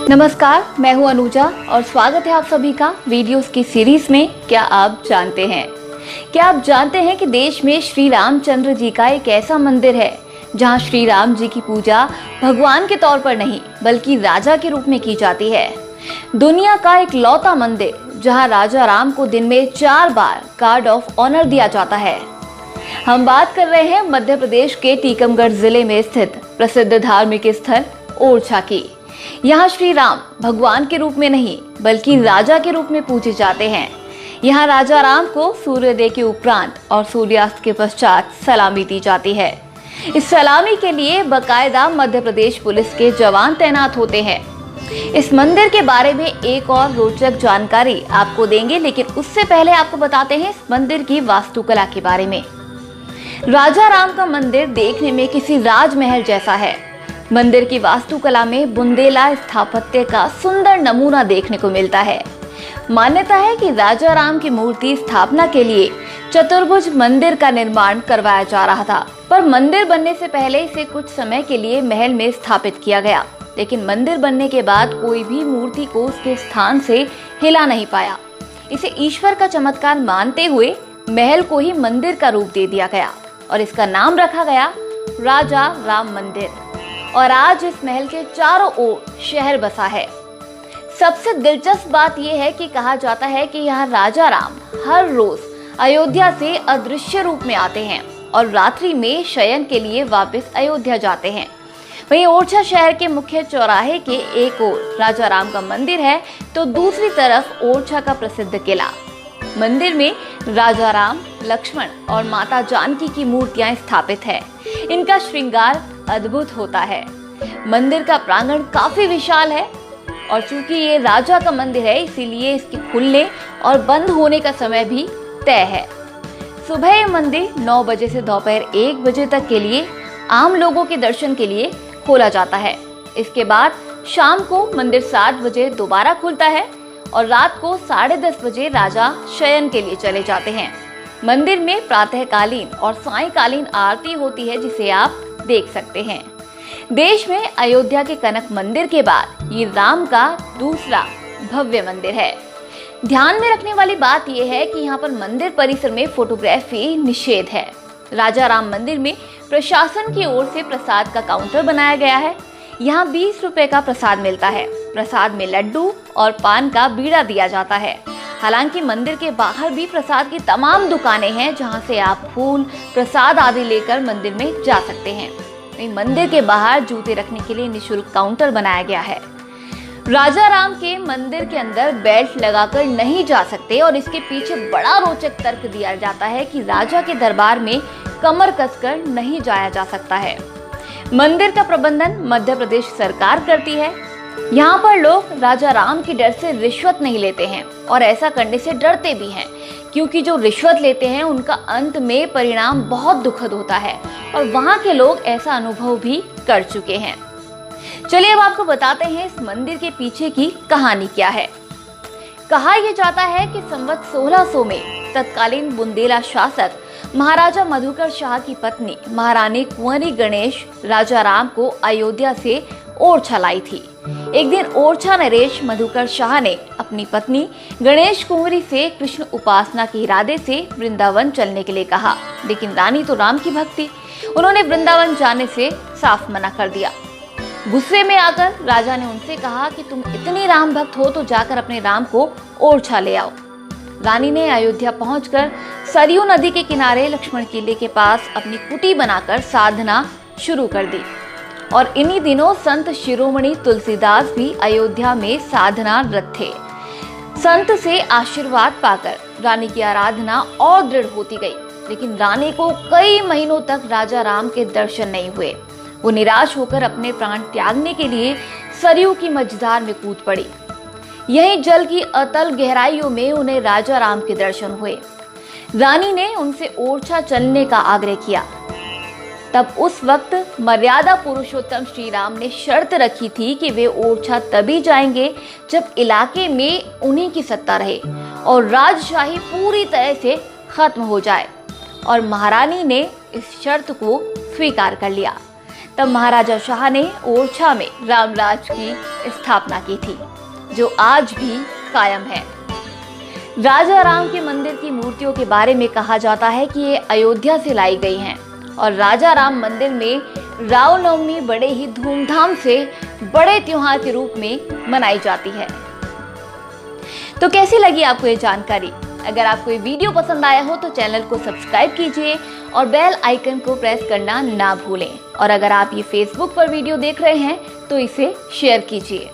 नमस्कार, मैं हूं अनुजा और स्वागत है आप सभी का वीडियोस की सीरीज में। क्या आप जानते हैं कि देश में श्री रामचंद्र जी का एक ऐसा मंदिर है जहां श्री राम जी की पूजा भगवान के तौर पर नहीं बल्कि राजा के रूप में की जाती है। दुनिया का एक लौता मंदिर जहां राजा राम को दिन में 4 बार गार्ड ऑफ ऑनर दिया जाता है। हम बात कर रहे हैं मध्य प्रदेश के टीकमगढ़ जिले में स्थित प्रसिद्ध धार्मिक स्थल ओरछा की। यहाँ श्री राम भगवान के रूप में नहीं बल्कि राजा के रूप में पूजे जाते हैं। यहाँ राजा राम को सूर्योदय के उपरांत और सूर्यास्त के पश्चात सलामी दी जाती है। इस सलामी के लिए बकायदा मध्य प्रदेश पुलिस के जवान तैनात होते हैं। इस मंदिर के बारे में एक और रोचक जानकारी आपको देंगे, लेकिन उससे पहले आपको बताते हैं इस मंदिर की वास्तुकला के बारे में। राजा राम का मंदिर देखने में किसी राजमहल जैसा है। मंदिर की वास्तुकला में बुंदेला स्थापत्य का सुंदर नमूना देखने को मिलता है। मान्यता है कि राजा राम की मूर्ति स्थापना के लिए चतुर्भुज मंदिर का निर्माण करवाया जा रहा था, पर मंदिर बनने से पहले इसे कुछ समय के लिए महल में स्थापित किया गया। लेकिन मंदिर बनने के बाद कोई भी मूर्ति को उसके स्थान से हिला नहीं पाया। इसे ईश्वर का चमत्कार मानते हुए महल को ही मंदिर का रूप दे दिया गया और इसका नाम रखा गया राजा राम मंदिर। और आज इस महल के चारों ओर शहर बसा है। सबसे दिलचस्प बात यह है कि कहा जाता है कि यहाँ राजा राम हर रोज अयोध्या से अदृश्य रूप में आते हैं और रात्रि में शयन के लिए वापस अयोध्या जाते हैं। वहीं ओरछा शहर के मुख्य चौराहे के एक ओर राजा राम का मंदिर है तो दूसरी तरफ ओरछा का प्रसिद्ध किला। मंदिर में राजा राम, लक्ष्मण और माता जानकी की मूर्तियां स्थापित है। इनका श्रृंगार अद्भुत होता है। मंदिर का प्रांगण काफी विशाल है और चूंकि ये राजा का मंदिर है इसीलिए इसके खुलने और बंद होने का समय भी तय है। सुबह ये मंदिर 9 बजे से दोपहर 1 बजे तक के लिए आम लोगों के दर्शन के लिए खोला जाता है। इसके बाद शाम को मंदिर 7 बजे दोबारा खुलता है और रात को 10:30 बजे राजा शयन के लिए चले जाते हैं। मंदिर में प्रातःकालीन और सायंकालीन आरती होती है जिसे आप देख सकते हैं। देश में अयोध्या के कनक मंदिर के बाद ये राम का दूसरा भव्य मंदिर है। ध्यान में रखने वाली बात यह है कि यहाँ पर मंदिर परिसर में फोटोग्राफी निषेध है। राजा राम मंदिर में प्रशासन की ओर से प्रसाद का काउंटर बनाया गया है। यहाँ 20 रुपए का प्रसाद मिलता है। प्रसाद में लड्डू और पान का बीड़ा दिया जाता है। हालांकि मंदिर के बाहर भी प्रसाद की तमाम दुकानें हैं जहां से आप फूल, प्रसाद आदि लेकर मंदिर में जा सकते हैं। मंदिर के बाहर जूते रखने के लिए निःशुल्क काउंटर बनाया गया है। राजा राम के मंदिर के अंदर बेल्ट लगाकर नहीं जा सकते और इसके पीछे बड़ा रोचक तर्क दिया जाता है कि राजा के दरबार में कमर कसकर नहीं जाया जा सकता है। मंदिर का प्रबंधन मध्य प्रदेश सरकार करती है। यहाँ पर लोग राजा राम की डर से रिश्वत नहीं लेते हैं और ऐसा करने से डरते भी हैं, क्योंकि जो रिश्वत लेते हैं उनका अंत में परिणाम बहुत दुखद होता है और वहाँ के लोग ऐसा अनुभव भी कर चुके हैं। चलिए अब आपको बताते हैं इस मंदिर के पीछे की कहानी क्या है। कहा यह जाता है कि संवत 1600 में तत्कालीन बुंदेला शासक महाराजा मधुकर शाह की पत्नी महारानी कुंवरी गणेश राजा राम को अयोध्या से ओरछा लाई थी। एक दिन ओरछा नरेश मधुकर शाह ने अपनी पत्नी गणेश कुंवरी से कृष्ण उपासना के इरादे से वृंदावन चलने के लिए कहा, लेकिन रानी तो राम की भक्त थी। उन्होंने वृंदावन जाने से साफ मना कर दिया। गुस्से में आकर राजा ने उनसे कहा कि तुम इतनी राम भक्त हो तो जाकर अपने राम को ओरछा ले आओ। रानी ने अयोध्या पहुंचकर सरयू नदी के किनारे लक्ष्मण किले के पास अपनी कुटी बनाकर साधना शुरू कर दी और इन्हीं दिनों संत शिरोमणि तुलसीदास भी अयोध्या में साधनारत थे। संत से आशीर्वाद पाकर रानी की आराधना और दृढ़ होती गई, लेकिन रानी को कई महीनों तक राजा राम के दर्शन नहीं हुए। वो निराश होकर अपने प्राण त्यागने के लिए सरयू की मझधार में कूद पड़ी। यहीं जल की अतल गहराइयों में उन्हें राजा राम के दर्शन हुए। रानी ने उनसे ओरछा चलने का आग्रह किया। तब उस वक्त मर्यादा पुरुषोत्तम श्री राम ने शर्त रखी थी कि वे ओरछा तभी जाएंगे जब इलाके में उन्हीं की सत्ता रहे और राजशाही पूरी तरह से खत्म हो जाए, और महारानी ने इस शर्त को स्वीकार कर लिया। तब महाराजा शाह ने ओरछा में रामराज की स्थापना की थी, जो आज भी कायम है। राजा राम के मंदिर की मूर्तियों के बारे में कहा जाता है कि ये अयोध्या से लाई गई हैं और राजा राम मंदिर में रामनवमी बड़े ही धूमधाम से बड़े त्योहार के रूप में मनाई जाती है। तो कैसी लगी आपको ये जानकारी? अगर आपको ये वीडियो पसंद आया हो तो चैनल को सब्सक्राइब कीजिए और बेल आइकन को प्रेस करना ना भूलें। और अगर आप ये फेसबुक पर वीडियो देख रहे हैं तो इसे शेयर कीजिए।